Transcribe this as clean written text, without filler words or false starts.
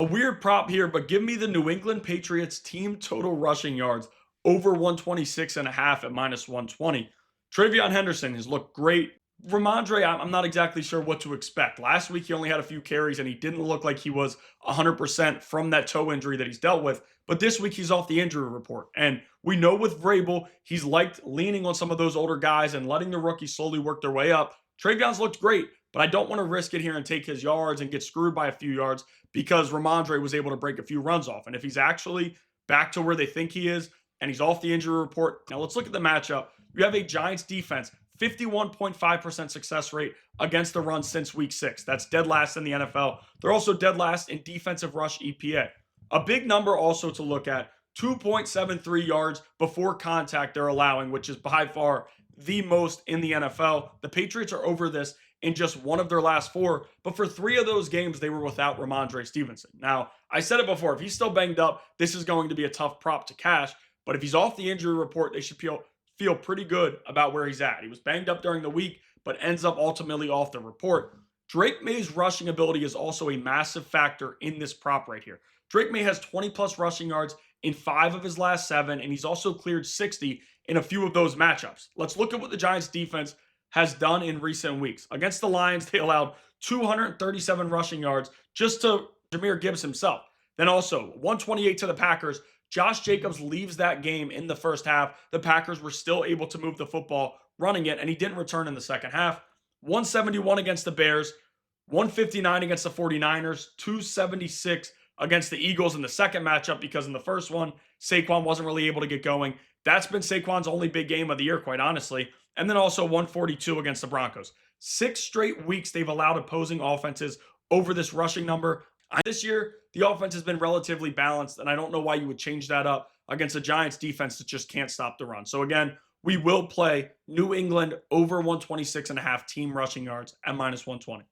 A weird prop here, but give me the New England Patriots team total rushing yards over 126 and a half at minus 120. Travion Henderson has looked great. Ramondre, I'm not exactly sure what to expect. Last week, he only had a few carries and he didn't look like he was 100% from that toe injury that he's dealt with. But this week, he's off the injury report. And we know with Vrabel, he's liked leaning on some of those older guys and letting the rookies slowly work their way up. Travion's looked great, but I don't want to risk it here and take his yards and get screwed by a few yards because Ramondre was able to break a few runs off. And if he's actually back to where they think he is and he's off the injury report, now let's look at the matchup. You have a Giants defense, 51.5% success rate against the run since week 6. That's dead last in the NFL. They're also dead last in defensive rush EPA. A big number also to look at, 2.73 yards before contact they're allowing, which is by far the most in the NFL. The Patriots are over this in just one of their last four, but for 3 of those games, they were without Ramondre Stevenson. Now, I said it before, if he's still banged up, this is going to be a tough prop to cash, but if he's off the injury report, they should feel pretty good about where he's at. He was banged up during the week, but ends up ultimately off the report. Drake May's rushing ability is also a massive factor in this prop right here. Drake May has 20 plus rushing yards in 5 of his last 7, and he's also cleared 60 in a few of those matchups. Let's look at what the Giants defense has done in recent weeks. Against the Lions, they allowed 237 rushing yards just to Jahmyr Gibbs himself. Then also 128 to the Packers. Josh Jacobs leaves that game in the first half. The Packers were still able to move the football running it, and he didn't return in the second half. 171 against the Bears, 159 against the 49ers, 276 against the Eagles in the second matchup because in the first one, Saquon wasn't really able to get going. That's been Saquon's only big game of the year, quite honestly. And then also 142 against the Broncos. 6 straight weeks they've allowed opposing offenses over this rushing number. This year, the offense has been relatively balanced, and I don't know why you would change that up against a Giants defense that just can't stop the run. So again, we will play New England over 126 and a half team rushing yards at minus 120.